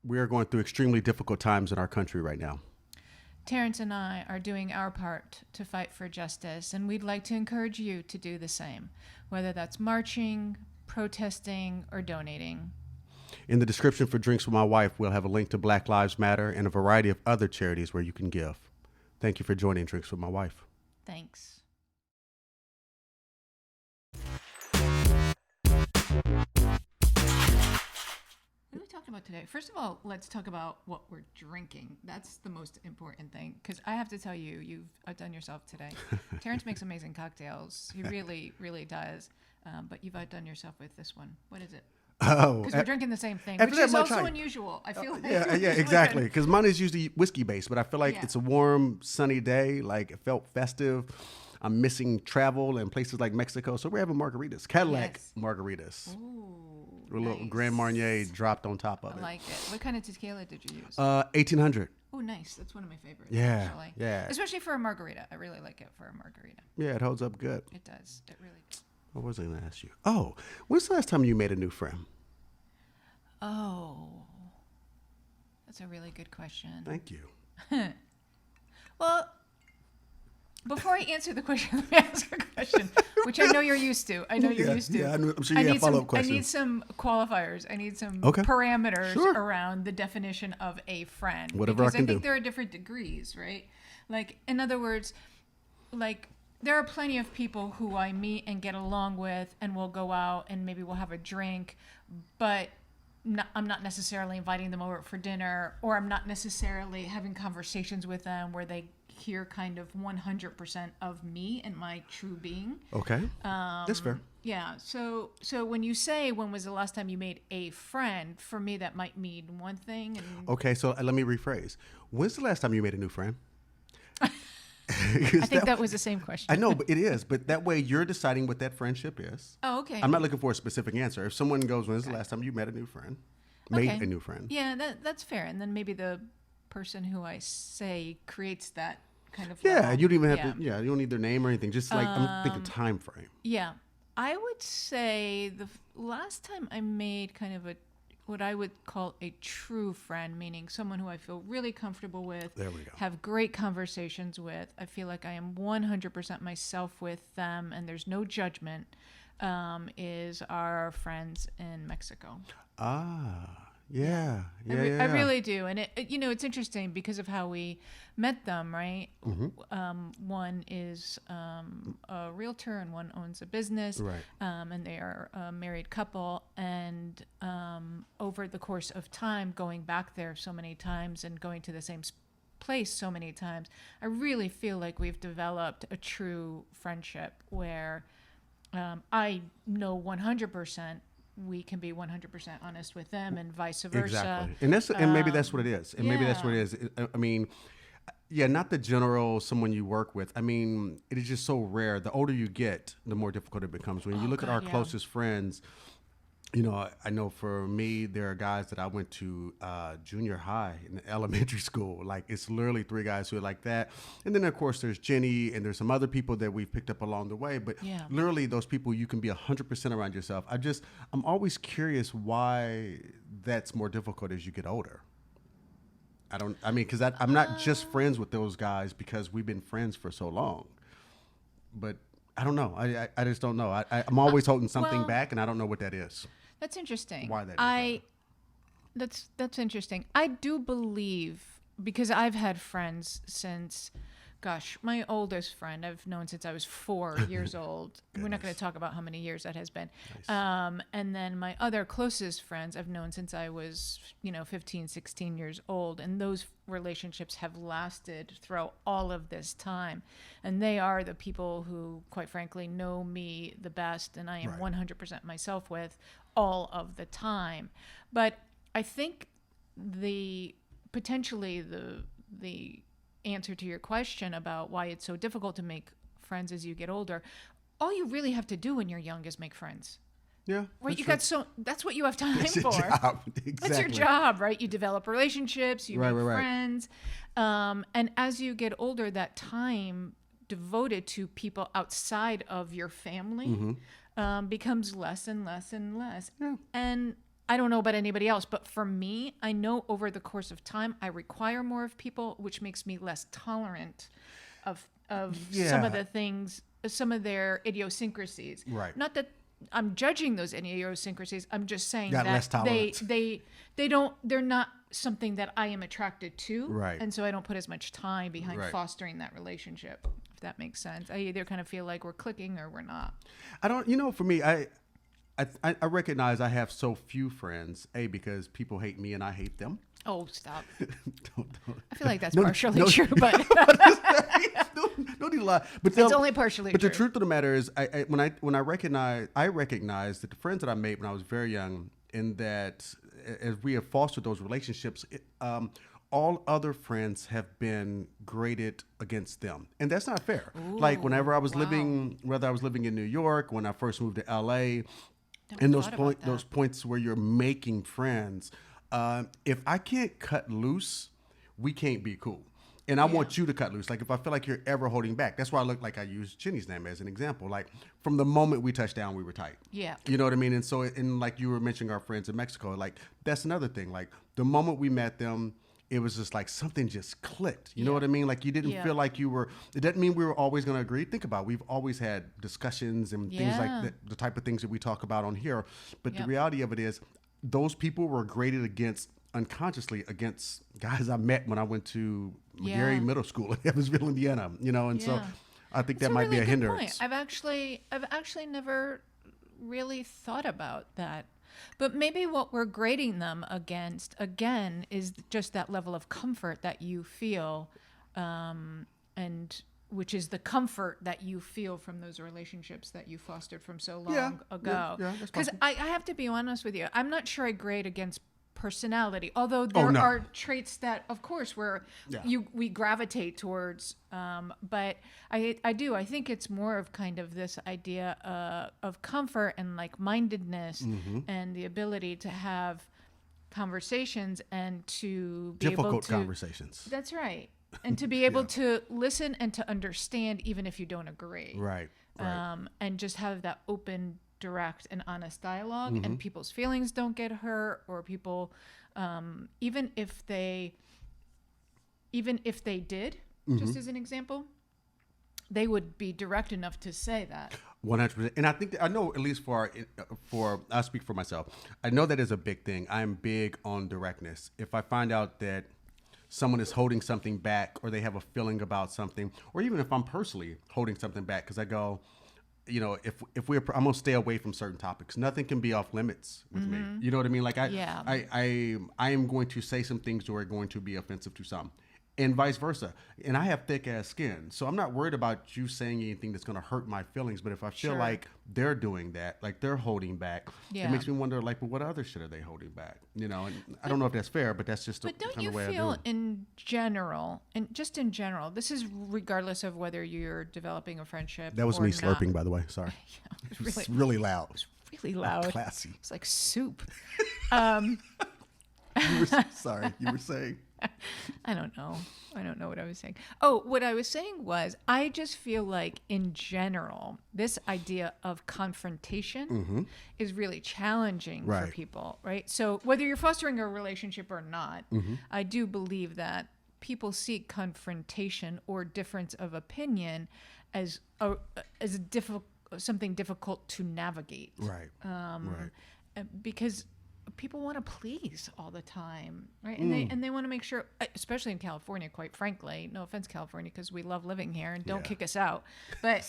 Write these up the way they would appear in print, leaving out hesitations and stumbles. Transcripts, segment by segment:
We are going through extremely difficult times in our country right now. Terrence and I are doing our part to fight for justice, and we'd like to encourage you to do the same, whether that's marching, protesting, or donating. In the description for Drinks with My Wife, we'll have a link to Black Lives Matter and a variety of other charities where you can give. Thank you for joining Drinks with My Wife. Thanks. What are we talking about today? First of all, let's talk about what we're drinking. That's the most important thing, because I have to tell you, you've outdone yourself today. Terrence makes amazing cocktails. He really, really does. But you've outdone yourself with this one. What is it? Oh, because we're drinking the same thing, which is also unusual. I feel like yeah, exactly. Because mine is usually whiskey based, but I feel like it's a warm, sunny day. Like it felt festive. I'm missing travel and places like Mexico, so we're having margaritas, Cadillac margaritas. Ooh, with a little Grand Marnier dropped on top of it. I like it. What kind of tequila did you use? 1800. Oh, nice. That's one of my favorites. Yeah, actually. yeah. Especially for a margarita. I really like it for a margarita. Yeah, it holds up good. It does. It really does. What was I going to ask you? Oh, when's the last time you made a new friend? Oh, that's a really good question. Thank you. Well, before I answer the question, let me ask a question, which I know you're used to. I know you're used to. Yeah, I'm sure you have follow-up questions. I need some qualifiers. I need some parameters around the definition of a friend. Whatever I can do. Because I think there are different degrees, right? Like, in other words, like, there are plenty of people who I meet and get along with, and we'll go out and maybe we'll have a drink, but I'm not necessarily inviting them over for dinner, or I'm not necessarily having conversations with them where they hear kind of 100% of me and my true being. Okay. That's fair. Yeah. So when you say, when was the last time you made a friend, for me, that might mean one thing. Okay. So let me rephrase. When's the last time you made a new friend? I think that was the same question. I know, but it is. But that way you're deciding what that friendship is. Oh, okay. I'm not looking for a specific answer. If someone goes, when's the last time you met a new friend? Made a new friend. Yeah, that's fair. And then maybe the person who I say creates that kind of Yeah, level. you don't even have to, you don't need their name or anything. Just like, I'm thinking time frame. Yeah. I would say the last time I made kind of what I would call a true friend, meaning someone who I feel really comfortable with, there we go, have great conversations with, I feel like I am 100% myself with them and there's no judgment, is our friends in Mexico. Yeah. I really do. And it's interesting because of how we met them, right? Mm-hmm. One is a realtor and one owns a business. Right. And they are a married couple. And over the course of time, going back there so many times and going to the same place so many times, I really feel like we've developed a true friendship where I know 100% we can be 100% honest with them and vice versa. Exactly. And maybe that's what it is. And maybe that's what it is. I mean, yeah, not the general someone you work with. I mean, it is just so rare. The older you get, the more difficult it becomes. When you look at our closest friends, I know for me, there are guys that I went to junior high and elementary school. Like, it's literally 3 guys who are like that. And then, of course, there's Jenny and there's some other people that we've picked up along the way. But literally, those people, you can be 100% around yourself. I'm always curious why that's more difficult as you get older. Because I'm not just friends with those guys because we've been friends for so long. But I don't know. I just don't know. I'm always holding something back, and I don't know what that is. That's interesting. Why that is. That's interesting. I do believe, because I've had friends since, my oldest friend I've known since I was 4 years old. We're not going to talk about how many years that has been. Nice. And then my other closest friends I've known since I was, 15, 16 years old. And those relationships have lasted throughout all of this time. And they are the people who, quite frankly, know me the best. And I am 100% myself with all of the time. But I think potentially the answer to your question about why it's so difficult to make friends as you get older, all you really have to do when you're young is make friends. Yeah. Right. That's what you have time for. Job. Exactly. That's your job, right? You develop relationships, you make friends. And as you get older, that time devoted to people outside of your family becomes less and less and less. Yeah. And I don't know about anybody else, but for me, I know over the course of time, I require more of people, which makes me less tolerant of some of the things, some of their idiosyncrasies. Right. Not that I'm judging those idiosyncrasies. I'm just saying Got less that tolerance. they're not something that I am attracted to. Right. And so I don't put as much time behind Right. fostering that relationship, if that makes sense. I either kind of feel like we're clicking or we're not. I don't, you know, for me, I recognize I have so few friends, because people hate me and I hate them. Oh, stop. don't. I feel like that's partially true, but No need to lie. But it's only partially But true. the truth of the matter is, when I recognize that the friends that I made when I was very young, and that as we have fostered those relationships, all other friends have been graded against them, and that's not fair. Like whenever I was living, whether I was living in New York, when I first moved to LA, and those points where you're making friends, if I can't cut loose, we can't be cool. And I want you to cut loose. Like if I feel like you're ever holding back, that's why I use Jenny's name as an example. Like from the moment we touched down, we were tight. Yeah. You know what I mean? And so, and like you were mentioning our friends in Mexico, like that's another thing. Like the moment we met them, it was just like something just clicked. You know what I mean? Like you didn't feel like you were, it doesn't mean we were always going to agree. Think about it. We've always had discussions and things like that, the type of things that we talk about on here. But the reality of it is those people were graded unconsciously against guys I met when I went to Gary Middle School in Evansville, Indiana, and so I think that might be a hindrance. I've actually never really thought about that. But maybe what we're grading them against, again, is just that level of comfort that you feel, and which is the comfort that you feel from those relationships that you fostered from so long ago. Because I have to be honest with you, I'm not sure I grade against personality, although there are traits that, of course, we gravitate towards. But I think it's more of kind of this idea of comfort and like-mindedness and the ability to have conversations and to be difficult conversations. That's right. And to be able to listen and to understand even if you don't agree. Right. And just have that open, direct and honest dialogue, and people's feelings don't get hurt, or people even if they did, just as an example, they would be direct enough to say that. 100%. And I think I know, at least for I speak for myself, I know that is a big thing. I'm big on directness. If I find out that someone is holding something back, or they have a feeling about something, or even if I'm personally holding something back, because I go, if I'm gonna stay away from certain topics. Nothing can be off limits with me. You know what I mean? Like I am going to say some things that are going to be offensive to some, and vice versa. And I have thick ass skin, so I'm not worried about you saying anything that's gonna hurt my feelings. But if I feel like they're doing that, like they're holding back, it makes me wonder, like, well, what other shit are they holding back? And I don't know if that's fair, but that's just the kind of way I do it. But don't you feel in general, this is regardless of whether you're developing a friendship. That was or me not. slurping, by the way. Sorry. It's really loud. Really loud. Classy. It's like soup. Sorry, you were saying. I don't know what I was saying. Oh, what I was saying was, I just feel like in general, this idea of confrontation is really challenging for people, right? So whether you're fostering a relationship or not, I do believe that people seek confrontation or difference of opinion as something difficult to navigate. Right. Because people want to please all the time, right? And they want to make sure, especially in California, quite frankly. No offense, California, because we love living here, and don't kick us out. But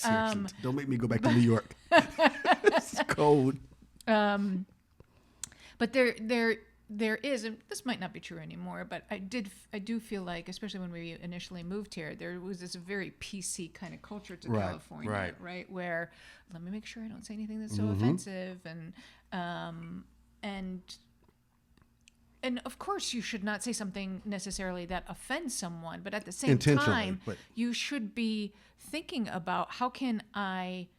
don't make me go back to New York. It's cold. But there is, and this might not be true anymore, but I do feel like, especially when we initially moved here, there was this very PC kind of culture to California, right? Where, let me make sure I don't say anything that's so offensive, and of course you should not say something necessarily that offends someone, but at the same time, you should be thinking about, how can I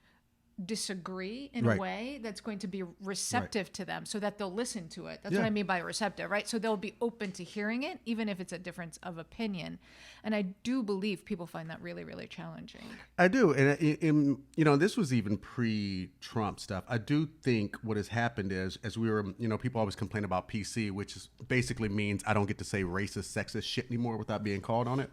disagree in Right. a way that's going to be receptive to them so that they'll listen to it. That's Yeah. what I mean by receptive, right? So they'll be open to hearing it, even if it's a difference of opinion. And I do believe people find that really, really challenging. I do, and this was even pre-Trump stuff. I do think what has happened is, as we were, people always complain about PC, which basically means I don't get to say racist, sexist shit anymore without being called on it.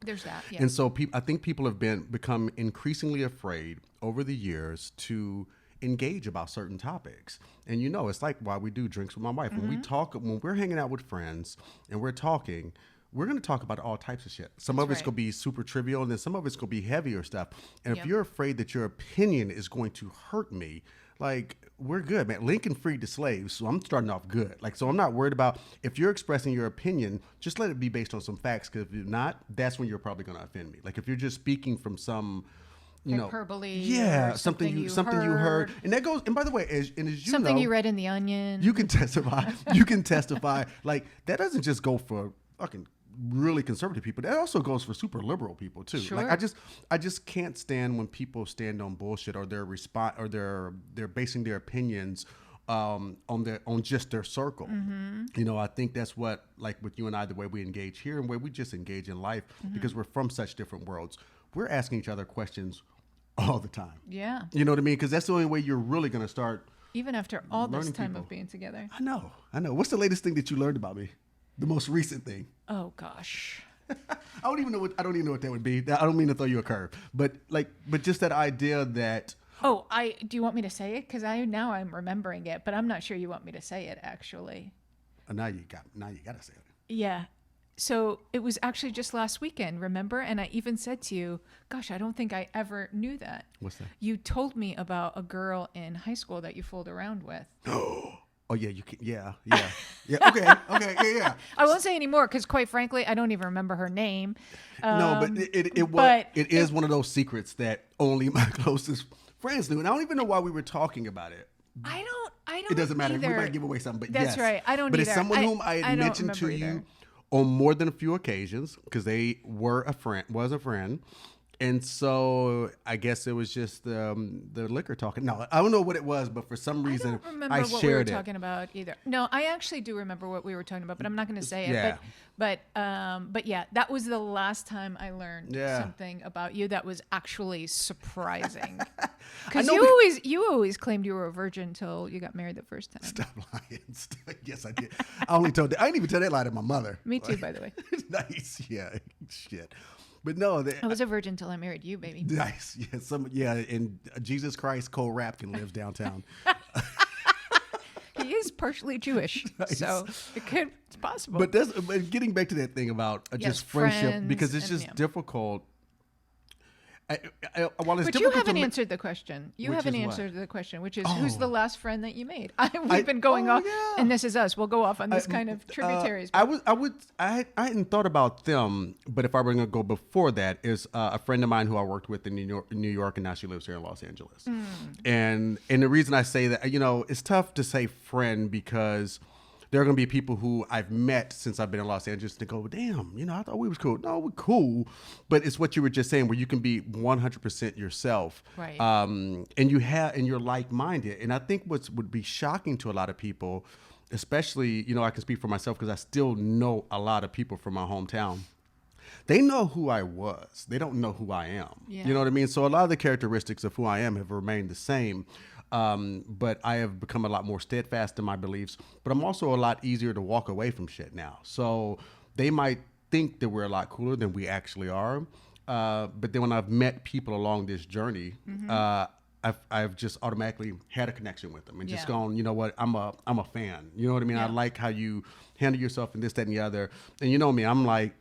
There's that, yeah. And so I think people have become increasingly afraid over the years to engage about certain topics. And it's like why we do drinks with my wife. When we're hanging out with friends and we're talking, we're going to talk about all types of shit. Some of it's going to be super trivial, and then some of it's going to be heavier stuff. And if you're afraid that your opinion is going to hurt me, like, we're good, man. Lincoln freed the slaves, so I'm starting off good. Like, so I'm not worried about if you're expressing your opinion, just let it be based on some facts, because if you're not, that's when you're probably going to offend me. Like, if you're just speaking from some, hyperbole, yeah, or something you heard, and that goes. And by the way, as you something know, you read in the Onion, you can testify. You can testify. Like, that doesn't just go for fucking really conservative people. That also goes for super liberal people too. Sure. Like, I just can't stand when people stand on bullshit, or they're basing their opinions on just their circle. Mm-hmm. I think that's what, like with you and I, the way we engage here and where we just engage in life, because we're from such different worlds. We're asking each other questions all the time. Yeah. You know what I mean? Because that's the only way you're really going to start. Even after all this learning time people. of being together. I know. What's the latest thing that you learned about me? The most recent thing. Oh gosh. I don't even know what that would be. I don't mean to throw you a curve, but just that idea that. Oh, do you want me to say it? Because I'm remembering it, but I'm not sure you want me to say it actually. Now you got to say it. Yeah. So it was actually just last weekend, remember? And I even said to you, gosh, I don't think I ever knew that. What's that? You told me about a girl in high school that you fooled around with. Oh yeah, you can. Yeah. Okay. Yeah. I won't say anymore because, quite frankly, I don't even remember her name. No, but it is one of those secrets that only my closest friends knew, and I don't even know why we were talking about it. I don't. It doesn't matter. Either. We might give away something, but that's yes. right. I don't. But either. it's someone whom I had mentioned to either. you on more than a few occasions, because they was a friend. And so I guess it was just the liquor talking. No, I don't know what it was, but for some reason I don't remember I what shared we were it. talking about either. No, I actually do remember what we were talking about, but I'm not going to say it. Yeah. But yeah, that was the last time I learned something about you that was actually surprising. Because you always claimed you were a virgin until you got married the first time. Stop lying. Yes, I did. I didn't even tell that lie to my mother. Me too, by the way. Nice. Yeah. Shit. But no, I was a virgin until I married you, baby. Nice. Yeah. And Jesus Christ, Cole Rapkin lives downtown. He is partially Jewish, Nice. So it's possible. But getting back to that thing about just friendship, because it's just difficult. But you haven't answered the question. You haven't answered the question, which is who's the last friend that you made? We've been going off, and this is us. We'll go off on this kind of tributaries. I hadn't thought about them, but if I were going to go before that, is a friend of mine who I worked with in New York, and now she lives here in Los Angeles. And the reason I say that, it's tough to say friend, because there are going to be people who I've met since I've been in Los Angeles to go, damn, I thought we was cool. No, we're cool. But it's what you were just saying, where you can be 100% yourself. Right. And you're like-minded. And I think would be shocking to a lot of people, especially, I can speak for myself because I still know a lot of people from my hometown. They know who I was. They don't know who I am. Yeah. You know what I mean? So a lot of the characteristics of who I am have remained the same. But I have become a lot more steadfast in my beliefs, but I'm also a lot easier to walk away from shit now. So they might think that we're a lot cooler than we actually are. But then when I've met people along this journey, I've just automatically had a connection with them and just gone, you know what, I'm a fan. You know what I mean? Yeah. I like how you handle yourself and this, that, and the other. And you know me, I'm like,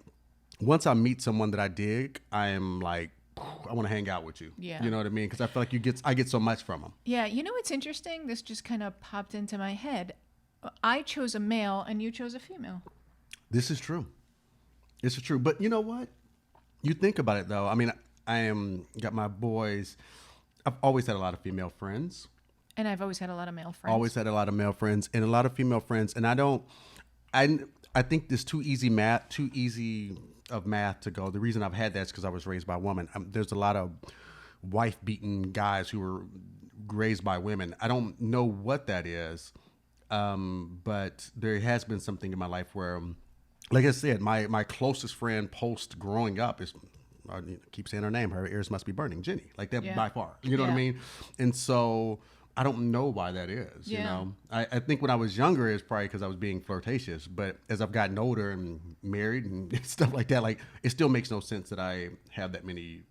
once I meet someone that I dig, I am like, I want to hang out with you. Yeah. You know what I mean? Because I feel like I get so much from them. Yeah. You know what's interesting? This just kind of popped into my head. I chose a male and you chose a female. This is true. This is true. But you know what? You think about it, though. I mean, got my boys. I've always had a lot of female friends. And I've always had a lot of male friends. Always had a lot of male friends and a lot of female friends. And I think there's too easy of math to go. The reason I've had that is because I was raised by a woman. There's a lot of wife beating guys who were raised by women. I don't know what that is. But there has been something in my life where, like I said, my closest friend post growing up is, I keep saying her name, her ears must be burning, Jenny, like that by far. You know what I mean? And so I don't know why that is. You know, I think when I was younger, it's probably because I was being flirtatious. But as I've gotten older and married and stuff like that, like it still makes no sense that I have that many.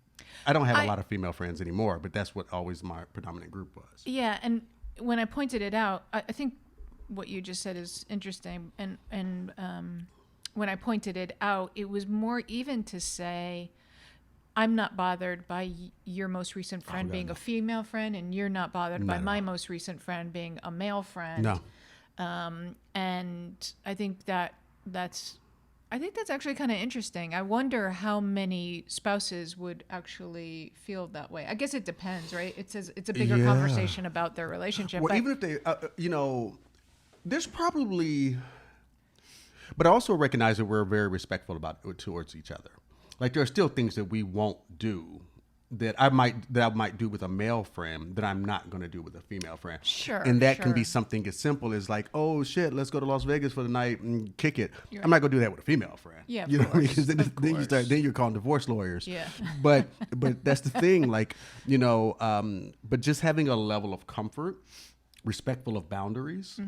I don't have a lot of female friends anymore, but that's what always my predominant group was. Yeah, and when I pointed it out, I think what you just said is interesting, and when I pointed it out, it was more even to say, I'm not bothered by your most recent friend being a female friend, and you're not bothered by my most recent friend being a male friend. No. And I think that's actually kind of interesting. I wonder how many spouses would actually feel that way. I guess it depends, right? It says it's a bigger conversation about their relationship. Well, even if they, there's probably, but I also recognize that we're very respectful towards each other. Like there are still things that we won't do that I might do with a male friend that I'm not going to do with a female friend. Sure. And that can be something as simple as like, oh shit, let's go to Las Vegas for the night and kick it. Right. I'm not going to do that with a female friend. Yeah, you know what I mean? Because then you're calling divorce lawyers. Yeah. But that's the thing, like, but just having a level of comfort, respectful of boundaries,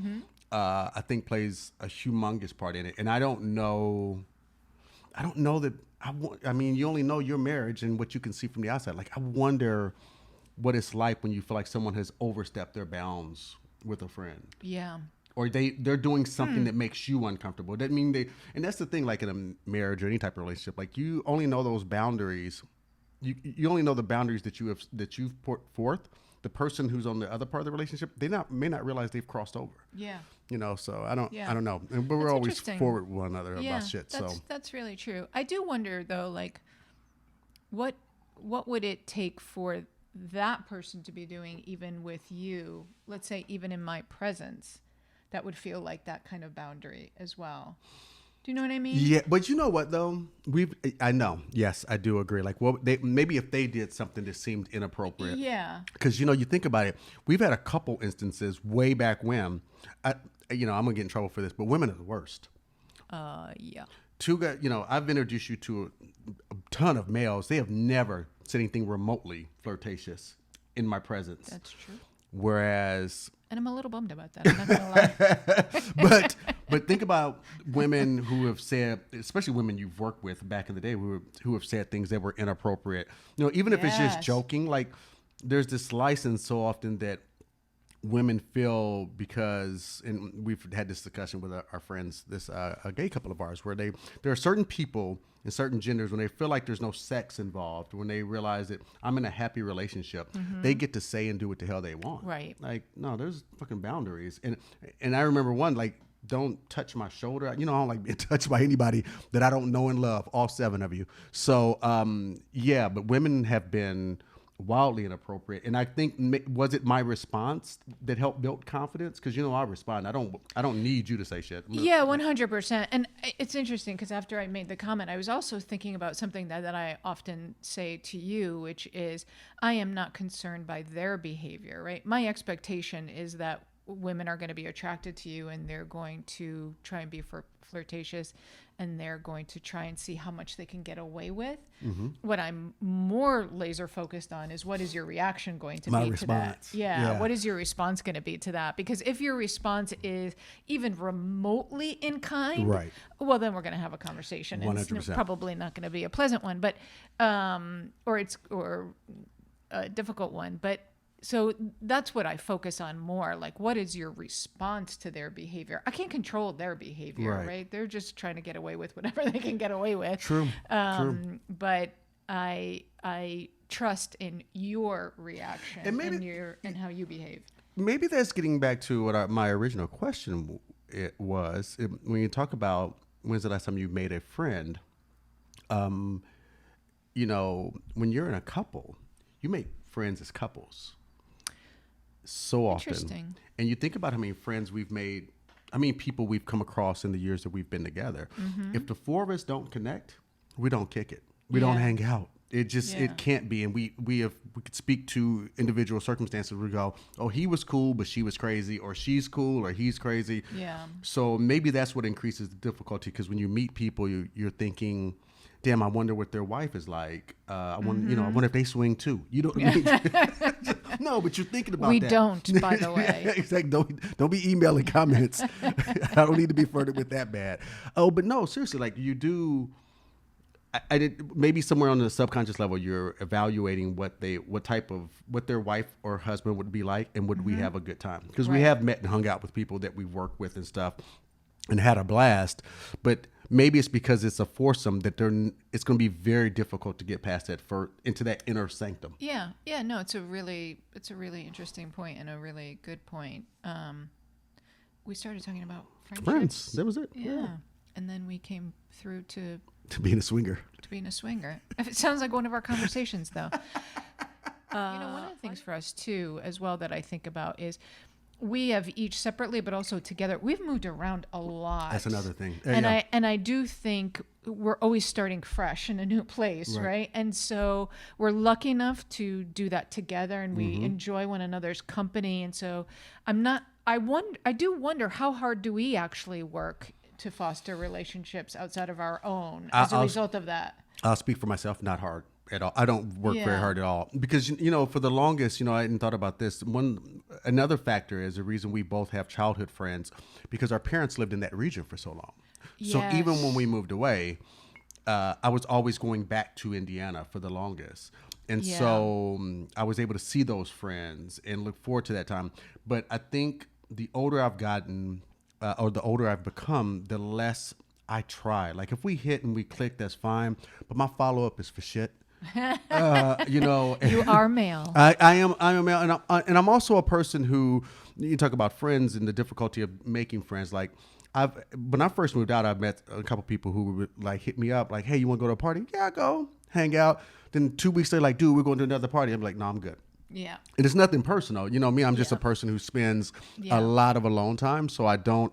I think plays a humongous part in it. And I don't know that. I mean, you only know your marriage and what you can see from the outside. Like, I wonder what it's like when you feel like someone has overstepped their bounds with a friend. Yeah. Or they're doing something that makes you uncomfortable. That mean and that's the thing, like in a marriage or any type of relationship, like you only know those boundaries. You only know the boundaries that you've put forth. The person who's on the other part of the relationship, may not realize they've crossed over. Yeah. So I don't know. But we're That's always forward with one another about shit. That's really true. I do wonder though, like, what would it take for that person to be doing even with you? Let's say even in my presence, that would feel like that kind of boundary as well. Do you know what I mean? Yeah, but you know what though? I know. Yes, I do agree. Like, well, maybe if they did something that seemed inappropriate. Yeah. Because you think about it, we've had a couple instances way back when. I'm gonna get in trouble for this, but women are the worst. Yeah. Two guys. I've introduced you to a ton of males. They have never said anything remotely flirtatious in my presence. That's true. Whereas. And I'm a little bummed about that. I'm not gonna lie. But think about women who have said, especially women you've worked with back in the day, who have said things that were inappropriate. Even if it's just joking, like there's this license so often that women feel because, and we've had this discussion with our friends, a gay couple of ours, where there are certain people in certain genders, when they feel like there's no sex involved, when they realize that I'm in a happy relationship, they get to say and do what the hell they want. Right. Like, no, there's fucking boundaries. And I remember one, like, don't touch my shoulder. I don't like being touched by anybody that I don't know and love, all 7 of you. So, but women have been wildly inappropriate. And I think, was it my response that helped build confidence? Because I respond. I don't need you to say shit. Yeah, 100%. And it's interesting because after I made the comment, I was also thinking about something that I often say to you, which is I am not concerned by their behavior, right? My expectation is that women are going to be attracted to you and they're going to try and be flirtatious and they're going to try and see how much they can get away with. What I'm more laser focused on is what is your reaction going to be to that? Yeah. What is your response going to be to that? Because if your response is even remotely in kind, right, well, then we're going to have a conversation. 100%. It's probably not going to be a pleasant one, but, or a difficult one, but so that's what I focus on more. Like, what is your response to their behavior? I can't control their behavior, right? They're just trying to get away with whatever they can get away with. True. But I trust in your reaction and how you behave. Maybe that's getting back to what my original question was. When you talk about when's the last time you made a friend, when you're in a couple, you make friends as couples. So often. And you think about how many friends we've made, people we've come across in the years that we've been together. If the 4 of us don't connect, we don't kick it. We don't hang out. It just it can't be. And we could speak to individual circumstances. We go, oh, he was cool, but she was crazy, or she's cool, or he's crazy. Yeah. So maybe that's what increases the difficulty, because when you meet people, you're thinking, damn, I wonder what their wife is like. I wonder, I wonder if they swing too. You don't. No, but you're thinking about we that. We don't, by the way. Exactly. Don't be emailing comments. I don't need to be flirted with that bad. Oh, but no, seriously, like you do. I did maybe somewhere on the subconscious level, you're evaluating what their wife or husband would be like, and would we have a good time? Because we have met and hung out with people that we've worked with and stuff, and had a blast. But maybe it's because it's a foursome that it's going to be very difficult to get past that into that inner sanctum. Yeah. No, it's a really interesting point and a really good point. We started talking about friendships. Friends. That was it. Yeah. And then we came through to being a swinger. It sounds like one of our conversations, though. One of the things for us, too, as well, that I think about is we have each separately, but also together, we've moved around a lot. That's another thing. And I do think we're always starting fresh in a new place, right? And so we're lucky enough to do that together, and we enjoy one another's company. And so I do wonder, how hard do we actually work to foster relationships outside of our own as a result of that? I'll speak for myself, not hard at all. I don't work very hard at all, because, for the longest, I hadn't thought about this. Another factor is the reason we both have childhood friends, because our parents lived in that region for so long. Yes. So even when we moved away, I was always going back to Indiana for the longest. And so I was able to see those friends and look forward to that time. But I think the older I've gotten, or the older I've become, the less I try. Like if we hit and we click, that's fine. But my follow-up is for shit. You are male. I am male. And I'm also a person who, you talk about friends and the difficulty of making friends. Like when I first moved out, I met a couple people who would like hit me up like, hey, you want to go to a party? Yeah, I'll go hang out. Then 2 weeks later, like, dude, we're going to another party. I'm like, no, I'm good. Yeah. And it's nothing personal. Me, I'm just a person who spends a lot of alone time. So I don't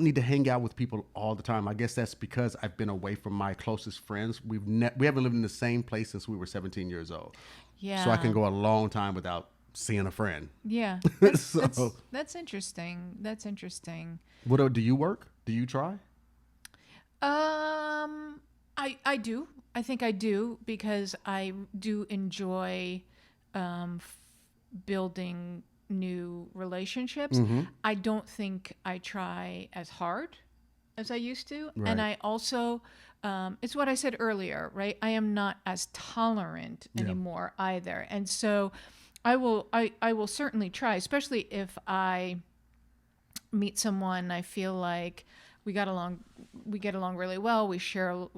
need to hang out with people all the time. I guess that's because I've been away from my closest friends. We haven't lived in the same place since we were 17 years old. Yeah. So I can go a long time without seeing a friend. Yeah. That's interesting. That's interesting. What do you work? Do you try? I do. I think I do, because I do enjoy building new relationships. I don't think I try as hard as I used to. Right. And I also, it's what I said earlier, right? I am not as tolerant anymore either. And so I will certainly try, especially if I meet someone I feel like we get along really well. We share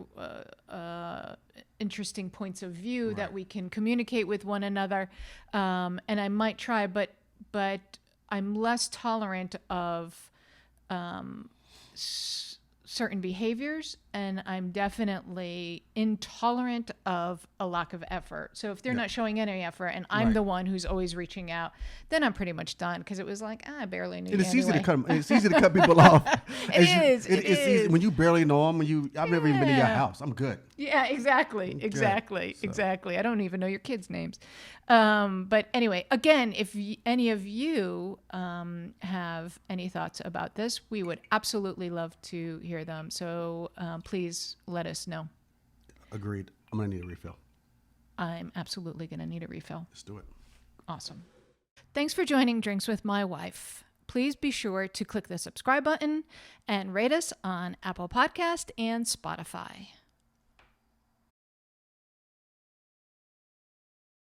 interesting points of view that we can communicate with one another. And I might try, but I'm less tolerant of certain behaviors, and I'm definitely intolerant of a lack of effort. So if they're not showing any effort, and I'm the one who's always reaching out, then I'm pretty much done, because it was like, I barely knew you anyway. It's easy to cut people off. It is. Easy. When you barely know them, I've never even been to your house. I'm good. Yeah, exactly. I don't even know your kids' names. But anyway, again, if any of you have any thoughts about this, we would absolutely love to hear them. So please let us know. Agreed. I'm going to need a refill. I'm absolutely going to need a refill. Let's do it. Awesome. Thanks for joining Drinks with My Wife. Please be sure to click the subscribe button and rate us on Apple Podcast and Spotify.